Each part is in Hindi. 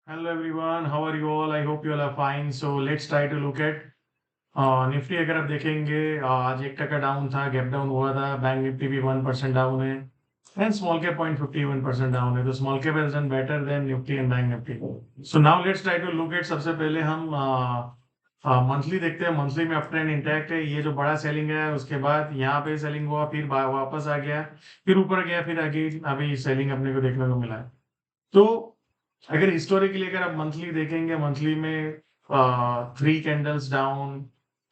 Hello everyone, how are you all? I hope you all are fine. So let's try to look at Nifty अगर आप देखेंगे आज 1% डाउन था, गैप डाउन हुआ था, बैंक निफ्टी भी 1% डाउन है एंड स्मॉल कैप 0.51% डाउन है. तो small cap has done better than Nifty and bank Nifty. So now let's try to look at. सबसे पहले हम मंथली देखते हैं. मंथली में अप ट्रेंड इंटैक्ट है. ये जो बड़ा सेलिंग है उसके बाद यहाँ पे सेलिंग हुआ, फिर वापस आ गया, फिर ऊपर गया, फिर आगे अभी सेलिंग अपने को देखने को मिला है. तो अगर हिस्टोरिकली अगर आप मंथली देखेंगे, मंथली में 3 कैंडल्स डाउन,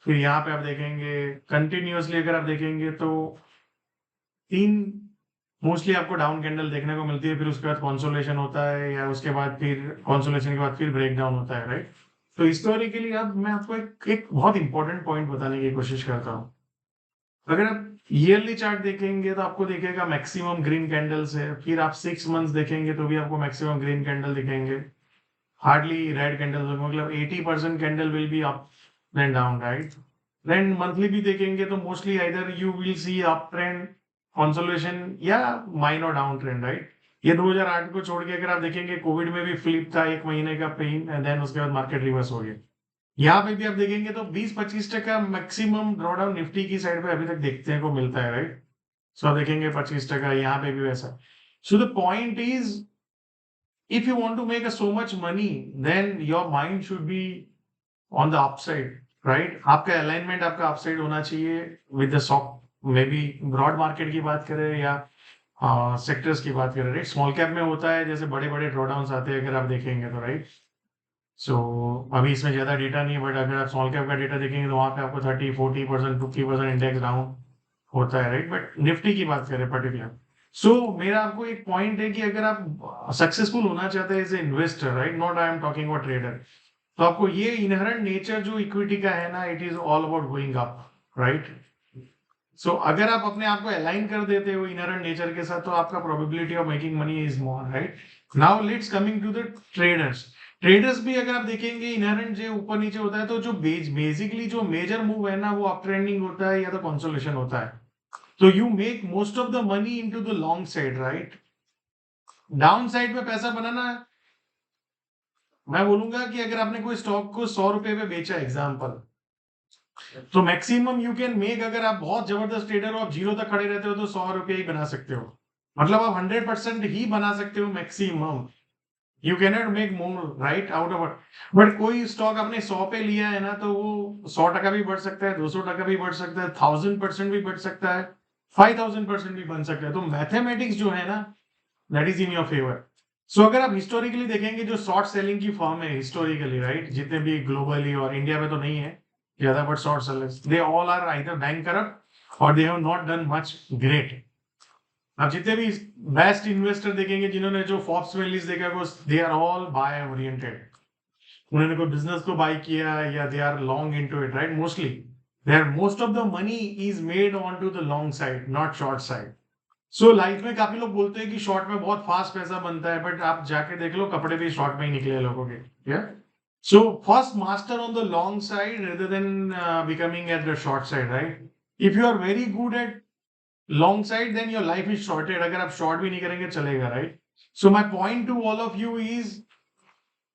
फिर यहाँ पे आप देखेंगे कंटिन्यूअसली अगर आप देखेंगे तो 3 मोस्टली आपको डाउन कैंडल देखने को मिलती है. फिर उसके बाद कॉन्सोलेशन होता है या उसके बाद फिर कॉन्सोलेशन के बाद फिर ब्रेक डाउन होता है, राइट. तो हिस्टोरिकली अब मैं आपको एक बहुत इंपॉर्टेंट पॉइंट बताने की कोशिश करता हूँ. अगर आप ईयरली चार्ट देखेंगे तो आपको दिखेगा मैक्सिमम ग्रीन कैंडल्स है. फिर आप 6 मंथ्स देखेंगे तो भी आपको मैक्सिमम ग्रीन कैंडल दिखेंगे, हार्डली रेड कैंडल. मतलब 80% candle will be up and down, right. Then monthly भी देखेंगे तो mostly either you will see up trend, consolidation या माइनर डाउन ट्रेंड, राइट. ये 2008 को छोड़ के अगर आप देखेंगे कोविड में भी फ्लिप था, 1 महीने का पेन, एंड देन उसके बाद मार्केट रिवर्स हो गया. यहाँ पे भी आप देखेंगे तो 20-25% मैक्सिमम ड्रॉडाउन निफ्टी की साइड पे अभी तक देखने को मिलता है, राइट. सो आप देखेंगे 25%, यहाँ पे भी वैसा. So the point is, if you want to make so much money, then your mind should be on the upside, right. आपका अलाइनमेंट आपका अपसाइड होना चाहिए with the stock. May be broad market की बात करें या सेक्टर्स की बात करें, राइट. स्मॉल कैप में होता है जैसे बड़े बड़े ड्रॉडाउन आते हैं अगर आप देखेंगे तो, राइट. सो अभी इसमें ज्यादा डेटा नहीं है, बट अगर आप स्मॉल कैप का डेटा देखेंगे तो वहां पे आपको 30-40%, 50% इंडेक्स डाउन होता है, राइट. बट निफ्टी की बात करें पर्टिकुलर, सो मेरा आपको एक पॉइंट है कि अगर आप सक्सेसफुल होना चाहते हैं as a investor, right, not I am talking about trader, तो आपको ये इनहेरेंट नेचर जो इक्विटी का है ना, it is all about going up, right. So अगर आप अपने आप को अलाइन कर देते हो इनहेरेंट नेचर के साथ तो आपका probability of making money is more, right. Now let's coming to the traders. Traders भी अगर आप देखेंगे इनहेरेंट जो ऊपर नीचे होता है, तो जो बेसिकली जो मेजर मूव है ना वो अप ट्रेंडिंग होता है या तो कंसोलिडेशन होता है. तो you make most of the money into the long side, right. Down side में पैसा बनाना है. मैं बोलूंगा कि अगर आपने कोई स्टॉक को 100 रुपए पे बेचा एग्जाम्पल, तो मैक्सिमम यू कैन मेक, अगर आप बहुत जबरदस्त ट्रेडर हो, आप जीरो तक खड़े रहते हो तो 100 रुपए ही बना सकते हो. मतलब आप 100% ही बना सकते हो maximum. You can not make more, right, out of. But कोई स्टॉक आपने 100 पे लिया है ना, तो वो 100% भी बढ़ सकता है, 200% भी बढ़ सकता है, 1000% भी बढ़ सकता है, 5000% भी बन सकता है. तो मैथमेटिक्स जो है ना, that is in your favour. So अगर आप हिस्टोरिकली देखेंगे जो शॉर्ट सेलिंग की फॉर्म है हिस्टोरिकली, राइट, जितने भी ग्लोबली और इंडिया में तो नहीं है ज्यादा, but short sellers they all are either bankrupt और they have not done much great. आप जितने भी बेस्ट इन्वेस्टर देखेंगे जिन्होंने जो फोर्ब्स में लिस्ट देखा, they are all buy oriented. उन्होंने कोई बिजनेस को बाय किया या they are long into it, right. Mostly there most of the money is made on to the long side, not short side. So life में काफी लोग बोलते हैं कि शॉर्ट में बहुत फास्ट पैसा बनता है, बट आप जाके देख लो कपड़े भी शॉर्ट में ही निकले लोगों के. या so first master on the long side rather than becoming at the short side, right. If you are very good at long side then your life is shorted. अगर आप शॉर्ट भी नहीं करेंगे चलेगा, right. So my point to all of you is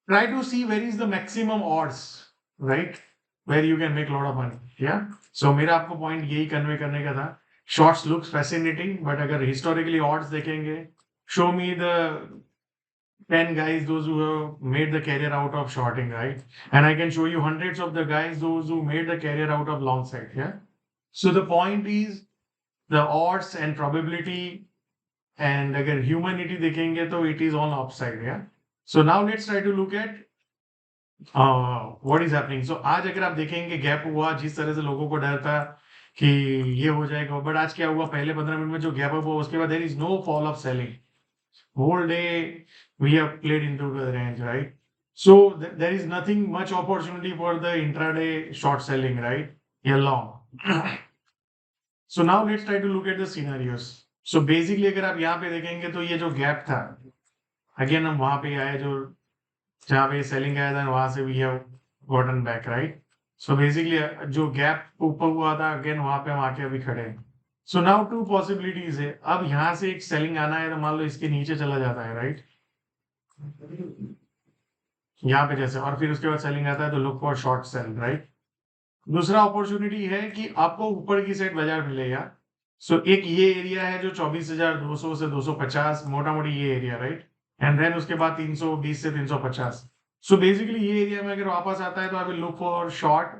try to see where is the maximum odds, right, where you can make a lot of money. Yeah. So मेरा आपको पॉइंट यही कन्वे करने का था. शॉर्ट्स लुक्स फैसिनेटिंग, बट अगर हिस्टोरिकली ऑड्स देखेंगे, show me the 10 guys those who have made the career out of shorting, right, and I can show you hundreds of the guys those who made the career out of long side. Yeah. So the point is the odds and probability, and अगर humanity देखेंगे तो it is on upside. Yeah. So now let's try to look at what is happening. So आज अगर आप देखेंगे गैप हुआ, जिस तरह से लोगों को डर था कि ये हो जाएगा, बट आज क्या हुआ, पहले 15 मिनट में जो गैप अप हुआ उसके बाद there is no fall of selling. Whole day we have played into the range, right. So there is nothing much opportunity for the intraday short selling, right, या long. So now let's try to look at the scenarios. So basically अगर आप यहाँ पे देखेंगे तो ये जो गैप था, अगेन हम वहां पे आए जो जहाँ पे सेलिंग आया था, वहां से we have gotten back, right. So basically जो गैप ऊपर हुआ था अगेन वहां पे हम आके अभी खड़े हैं. सो नाउ टू पॉसिबिलिटीज है. अब यहाँ से एक सेलिंग आना है तो मान लो इसके नीचे चला जाता है, राइट. यहाँ पे जैसे, और फिर उसके बाद सेलिंग आता है तो look for short cell, right. दूसरा अपॉर्चुनिटी है कि आपको ऊपर की साइड बाजार मिलेगा। सो एक ये एरिया है जो 24,200 से 250, मोटा मोटी ये एरिया, राइट। एंड देन उसके बाद 320 से 350। सो बेसिकली ये एरिया में अगर वापस आता है तो I will look for short.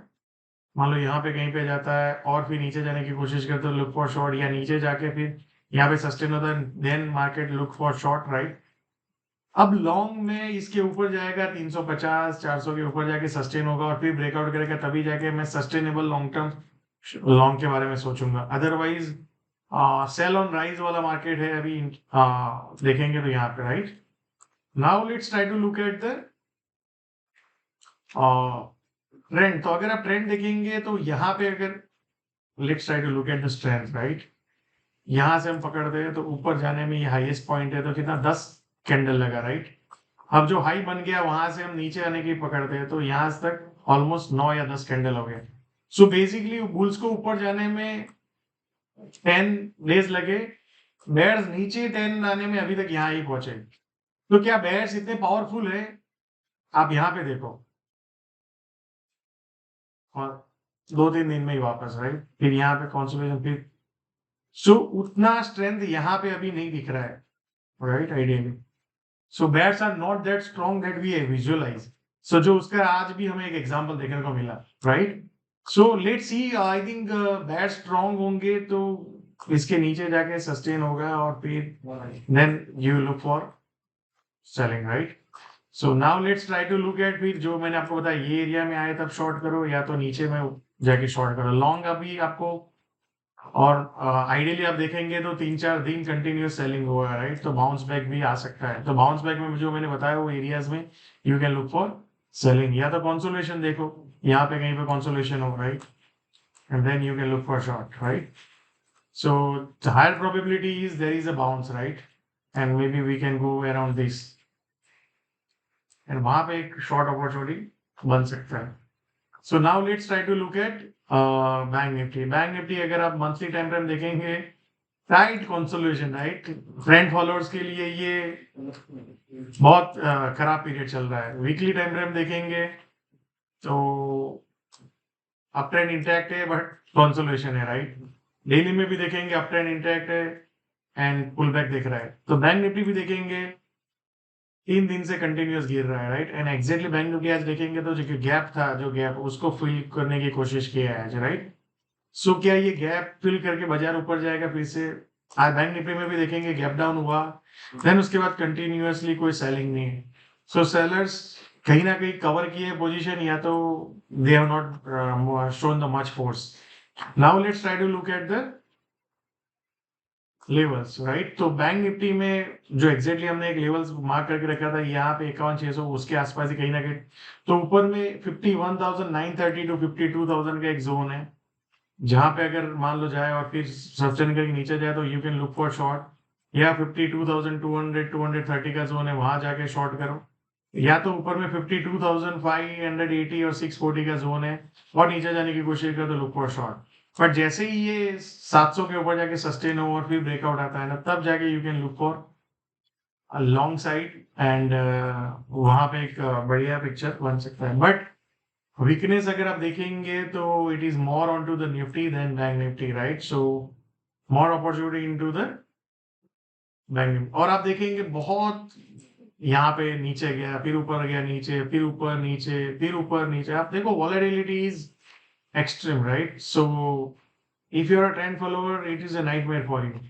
मान लो यहाँ पे कहीं पे जाता है और फिर नीचे जाने की कोशिश करते हो, लुक फॉर शॉर्ट, या नीचे जाके फिर यहाँ पे सस्टेन होता है, then market look for short, right. अब लॉन्ग में इसके ऊपर जाएगा 350 400 के ऊपर जाके सस्टेन होगा और फिर ब्रेकआउट करेगा, तभी जाके मैं सस्टेनेबल लॉन्ग टर्म लॉन्ग के बारे में सोचूंगा। अदरवाइज सेल ऑन राइज वाला मार्केट है अभी, देखेंगे तो यहाँ पे, right. Now let's try to look at the trend. तो अगर आप ट्रेंड देखेंगे तो यहाँ पे अगर let's try to look at the strength, right. यहाँ से हम पकड़ते हैं तो ऊपर जाने में ये हाईएस्ट पॉइंट है, तो कितना 10 कैंडल लगा, राइट। अब जो हाई बन गया वहां से हम नीचे आने की पकड़ते हैं तो यहाँ तक ऑलमोस्ट 9 या 10 कैंडल हो गए। सो बेसिकली बुल्स को ऊपर जाने में 10 डेज लगे, बेयर्स नीचे 10 आने में अभी तक यहाँ ही पहुंचे। तो क्या बेयर्स इतने पावरफुल है? आप यहाँ पे देखो, और 2-3 दिन में ही वापस, राइट। फिर यहाँ पे कॉन्सोलेशन, फिर सो उतना स्ट्रेंथ यहाँ पे अभी नहीं दिख रहा है, right, ideally. So bears are not that strong that we visualize. So जो उसका आज भी हमें एक एग्जांपल देखने को मिला, right. So let's see, I think bears strong होंगे तो इसके नीचे जाके सस्टेन होगा और फिर then you look for selling, right. So now let's try to look at, फिर जो मैंने आपको बताया ये एरिया में आए तब शॉर्ट करो, या तो नीचे में जाके शॉर्ट करो। लॉन्ग अभी आपको, और आइडियली आप देखेंगे तो 3-4 दिन कंटिन्यूस सेलिंग हुआ है, राइट। तो बाउंस बैक भी आ सकता है, तो बाउंस बैक में जो मैंने बताया वो एरियाज में you can look for selling. या तो कंसोलेशन देखो, यहाँ पे कहीं पे कंसोलेशन हो, right, and then you can look for short, right. So the higher probability is there is a bounce, right, and may be we can go around this, एंड वहां पे एक शॉर्ट अपॉर्चुनिटी बन सकता है। सो now let's try to look एट बैंक निफ्टी। बैंक निफ्टी अगर आप मंथली टाइम फ्रेम देखेंगे, right, consolidation, right. Trend followers के लिए ये बहुत खराब पीरियड चल रहा है। वीकली टाइम फ्रेम देखेंगे तो अप ट्रेंड इंटैक्ट है बट कंसोलिडेशन है, राइट। डेली में भी देखेंगे अप ट्रेंड इंटैक्ट है एंड पुल बैक दिख रहा है। तो बैंक निफ्टी भी देखेंगे 3 दिन से कंटिन्यूस गिर रहा है, right. And exactly bank Nifty आज देखेंगे तो जो गैप था, जो गैप उसको फिल करने की कोशिश किया है आज, राइट। सो क्या ये गैप फिल करके बाजार ऊपर जाएगा फिर से? आज बैंक निफ्टी में भी देखेंगे गैप डाउन हुआ, देन उसके बाद कंटिन्यूअसली कोई सेलिंग नहीं है। सो सेलर्स कहीं ना कहीं कवर किए पोजीशन, या तो they have not shown the much force. Now let's try to look at the levels, right. तो बैंक निफ्टी में जो एग्जैक्टली हमने एक लेवल्स मार्क करके रखा था यहाँ पे 51,600, उसके आसपास ही कहीं ना कहीं, तो ऊपर में 51,930 टू 52,000 का एक जोन है, जहां पे अगर मान लो जाए और फिर सस्टेन करके नीचे जाए तो you can look for short, या 52,200 230 का जोन है, वहां जाके शॉर्ट करो। या तो ऊपर में 52,580 और 640 का जोन है और नीचे जाने की कोशिश करो तो लुक फॉर शॉर्ट। बट जैसे ही ये 700 के ऊपर जाके सस्टेन हो और फिर ब्रेकआउट आता है ना, तब जाके you can look for long side, and वहां पे एक बढ़िया पिक्चर बन सकता है। बट वीकनेस अगर आप देखेंगे तो it is more on to the Nifty then bank Nifty, right. So more opportunity into the bank Nifty. और आप देखेंगे बहुत यहाँ पे नीचे गया, फिर ऊपर गया, नीचे, फिर ऊपर नीचे, फिर ऊपर नीचे। आप देखो volatility is extreme, right? So if you're a trend follower, it is a nightmare for you.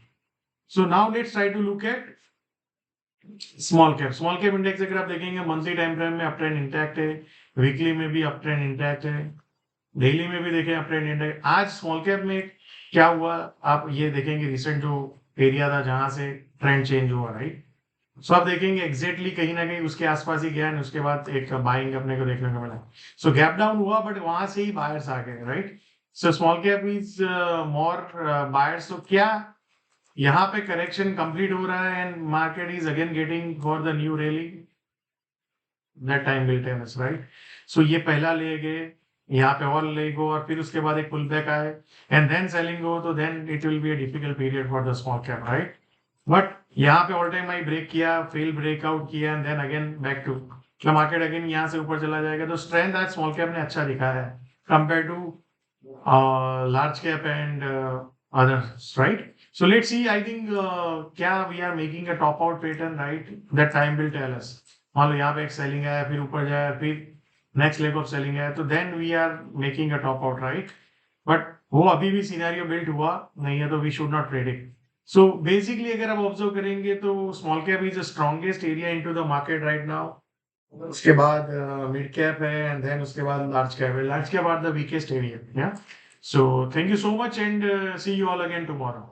So now let's try to look at small cap. Small cap index अगर आप देखेंगे मंथली टाइम फ्रेम में अप ट्रेंड इंटैक्ट है, वीकली में भी अप ट्रेंड इंटैक्ट है, डेली में भी देखें अप ट्रेंड इंटैक्ट। आज स्मॉल कैप में क्या हुआ आप ये देखेंगे, रिसेंट जो एरिया था जहां से ट्रेंड चेंज हुआ, राइट। सो आप देखेंगे एग्जैक्टली कहीं ना कहीं उसके आसपास ही गया, उसके बाद एक बाइंग अपने को देखने को मिला। सो गैप डाउन हुआ बट वहां से ही बायर्स आ गए, right. So small cap is more buyers. तो क्या यहाँ पे करेक्शन कंप्लीट हो रहा है and market is again getting for the new rally? That time will tell us, right. So ये पहला ले गए, यहाँ पे और ले गो और फिर उसके बाद एक पुल बैक आए एंड देन सेलिंग हो, तो then it will be a difficult period for the small cap, right. But यहाँ पे ऑल टाइम हाई ब्रेक किया, फेल ब्रेकआउट किया and then again back to क्या मार्केट अगेन यहाँ से ऊपर चला जाएगा? तो स्ट्रेंथ आज स्मॉल कैप ने अच्छा दिखाया है compare to large cap and others, right? So let's see. I think क्या we are making a top out pattern, right? That time will tell us. मान लो यहाँ पे एक सेलिंग है, फिर ऊपर जाए, फिर नेक्स्ट लेग ऑफ सेलिंग है, तो then we are making a top out, right? But वो अभी भी सिनेरियो बिल्ड हुआ नहीं है, तो we should not predict. So basically अगर आप ऑब्जर्व करेंगे तो small cap is the strongest area into the market right now. उसके बाद मिड कैप है एंड देन उसके बाद लार्ज कैप है. Large cap are the weakest area. या so thank you so much and C you all again tomorrow.